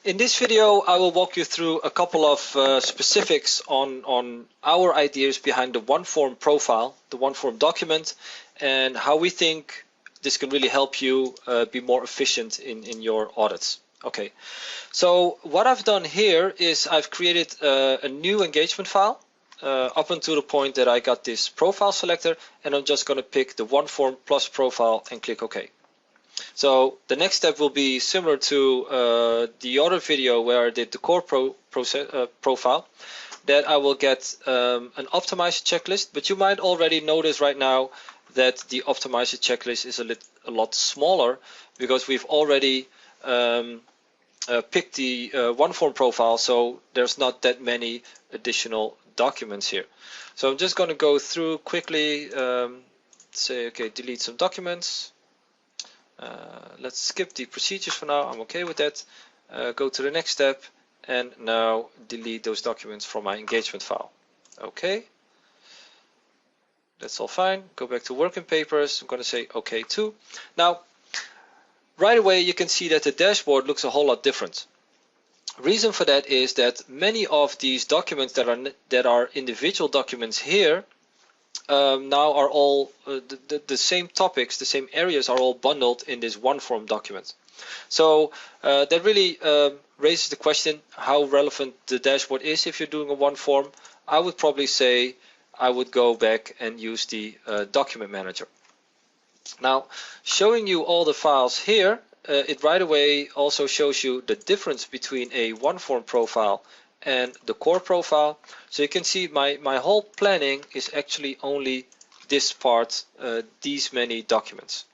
In this video, I will walk you through a couple of specifics on our ideas behind the OneForm profile, the OneForm document, and how we think this can really help you be more efficient in your audits. Okay, so what I've done here is I've created a new engagement file up until the point that I got this profile selector, and I'm just going to pick the OneForm plus profile and click OK. So the next step will be similar to the other video where I did the core profile, that I will get an optimizer checklist, but you might already notice right now that the optimizer checklist is a lot smaller because we've already picked the OneForm profile, so there's not that many additional documents here. So I'm just going to go through quickly, say okay, delete some documents. Let's skip the procedures for now. I'm okay with that. Go to the next step and now delete those documents from my engagement file. Okay, that's all fine. Go back to working papers. I'm going to say okay too. Now right away you can see that the dashboard looks a whole lot different. Reason for that is that many of these documents that are individual documents here now are all the same topics, the same areas are all bundled in this OneForm document. So that really raises the question how relevant the dashboard is if you're doing a OneForm. I would probably say I would go back and use the document manager. Now, showing you all the files here, it right away also shows you the difference between a OneForm profile and the core profile. So you can see my whole planning is actually only this part, these many documents.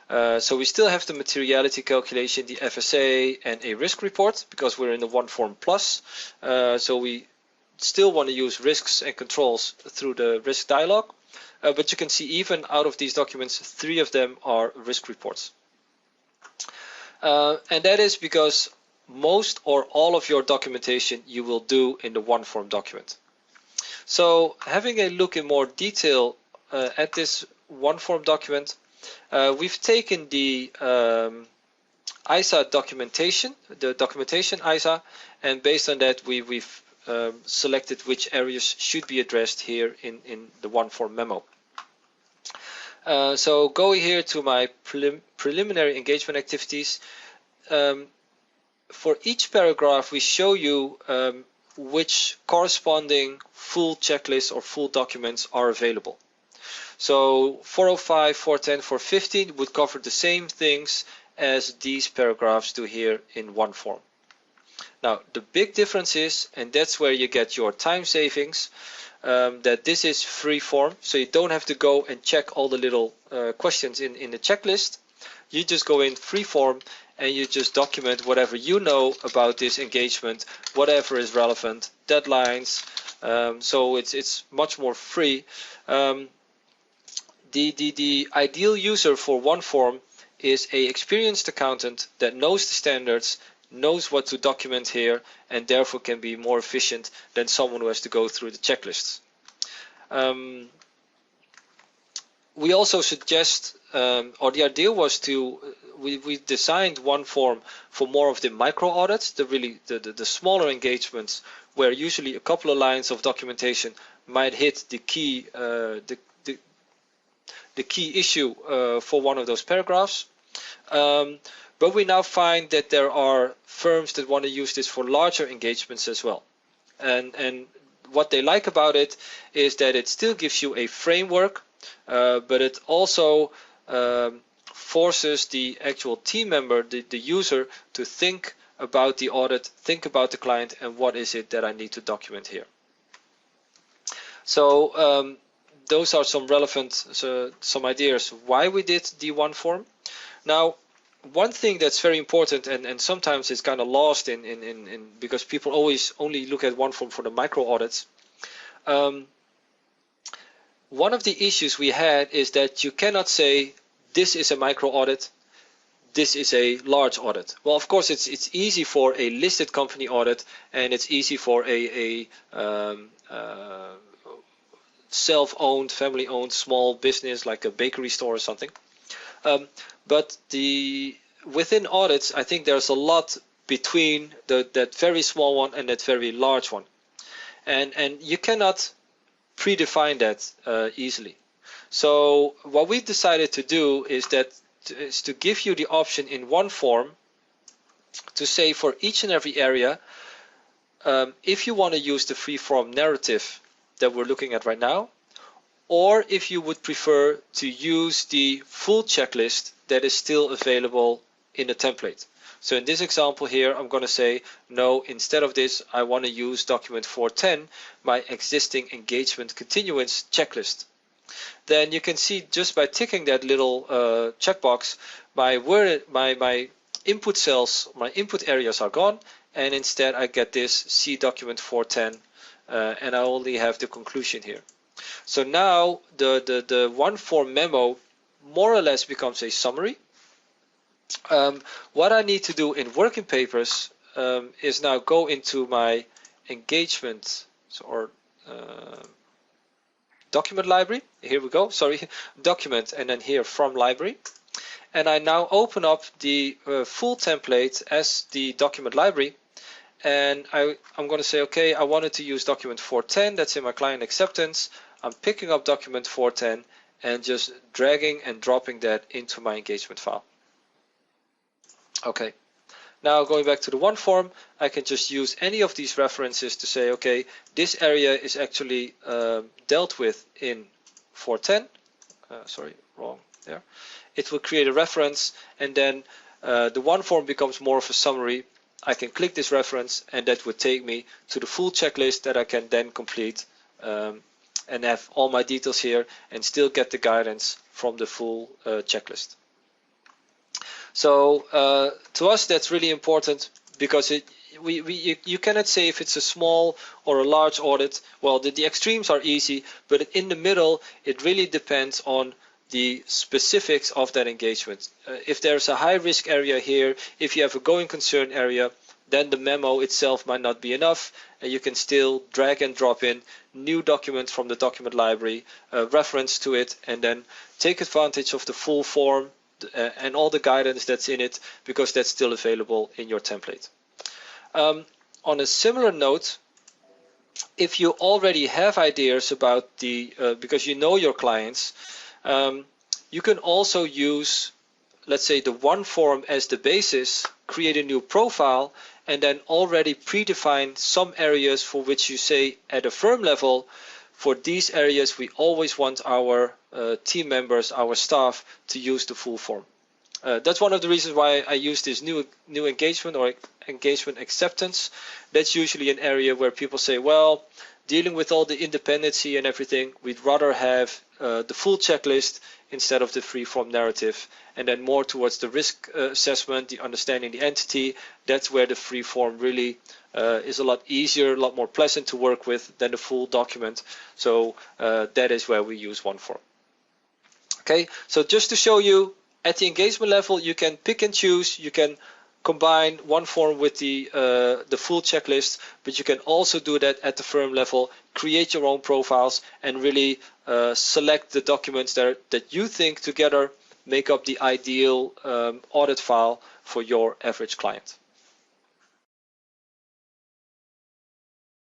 So we still have the materiality calculation, the FSA, and a risk report because we're in the OneForm Plus. So we still want to use risks and controls through the risk dialog. But you can see even out of these documents, 3 of them are risk reports. And that is because most or all of your documentation you will do in the OneForm document. So having a look in more detail at this OneForm document, we've taken the ISA documentation, the documentation ISA, and based on that we've selected which areas should be addressed here in the OneForm memo. So going here to my preliminary engagement activities, for each paragraph we show you which corresponding full checklists or full documents are available. So 405, 410, 415 would cover the same things as these paragraphs do here in OneForm. Now the big difference is, and that's where you get your time savings, that this is free form, so you don't have to go and check all the little questions in the checklist. You just go in free form and you just document whatever you know about this engagement, whatever is relevant, deadlines, so it's much more free. The ideal user for OneForm is an experienced accountant that knows the standards, knows what to document here, and therefore can be more efficient than someone who has to go through the checklists. We also suggest, or the idea was to, we designed OneForm for more of the micro audits, the smaller engagements where usually a couple of lines of documentation might hit the key the key issue for one of those paragraphs. But we now find that there are firms that want to use this for larger engagements as well. And what they like about it is that it still gives you a framework, but it also forces the actual team member, the user, to think about the audit, think about the client, and what is it that I need to document here. So those are some relevant, some ideas why we did the OneForm. Now, one thing that's very important, and sometimes it's kind of lost in because people always only look at OneForm for the micro audits. One of the issues we had is that you cannot say this is a micro audit, this is a large audit. Well, of course, it's easy for a listed company audit, and it's easy for a self-owned, family-owned small business like a bakery store or something. But within audits, I think there's a lot between that very small one and that very large one. And you cannot predefine that easily. So what we've decided to do is to give you the option in OneForm to say for each and every area, if you want to use the freeform narrative that we're looking at right now, or if you would prefer to use the full checklist that is still available in the template. So in this example here, I'm going to say, no, instead of this, I want to use document 410, my existing engagement continuance checklist. Then you can see just by ticking that little checkbox, my input cells, my input areas are gone, and instead I get this see document 410, and I only have the conclusion here. So now the OneForm memo more or less becomes a summary. What I need to do in working papers is now go into my engagement or document library. Here we go, sorry, document, and then here from library. And I now open up the full template as the document library. And I'm going to say, okay, I wanted to use document 410, that's in my client acceptance. I'm picking up document 410 and just dragging and dropping that into my engagement file. Okay, now going back to the OneForm, I can just use any of these references to say, okay, this area is actually dealt with in 410. Sorry, wrong there. It will create a reference, and then the OneForm becomes more of a summary. I can click this reference, and that would take me to the full checklist that I can then complete and have all my details here and still get the guidance from the full checklist. So to us that's really important, because you cannot say if it's a small or a large audit. Well, the extremes are easy, but in the middle it really depends on the specifics of that engagement. If there's a high risk area here, if you have a going concern area, then the memo itself might not be enough, and you can still drag and drop in new documents from the document library, reference to it, and then take advantage of the full form and all the guidance that's in it, because that's still available in your template. On a similar note, if you already have ideas about because you know your clients, you can also use, let's say, the OneForm as the basis, create a new profile, and then already predefine some areas for which you say at a firm level, for these areas we always want our team members, our staff, to use the full form. That's one of the reasons why I use this new engagement or engagement acceptance. That's usually an area where people say, well, dealing with all the independency and everything, we'd rather have the full checklist instead of the free-form narrative, and then more towards the risk assessment, the understanding the entity. That's where the free-form really is a lot easier, a lot more pleasant to work with than the full document. So that is where we use OneForm. Okay, so just to show you, at the engagement level, you can pick and choose. You can combine OneForm with the full checklist, but you can also do that at the firm level, create your own profiles, and really select the documents that you think together make up the ideal audit file for your average client.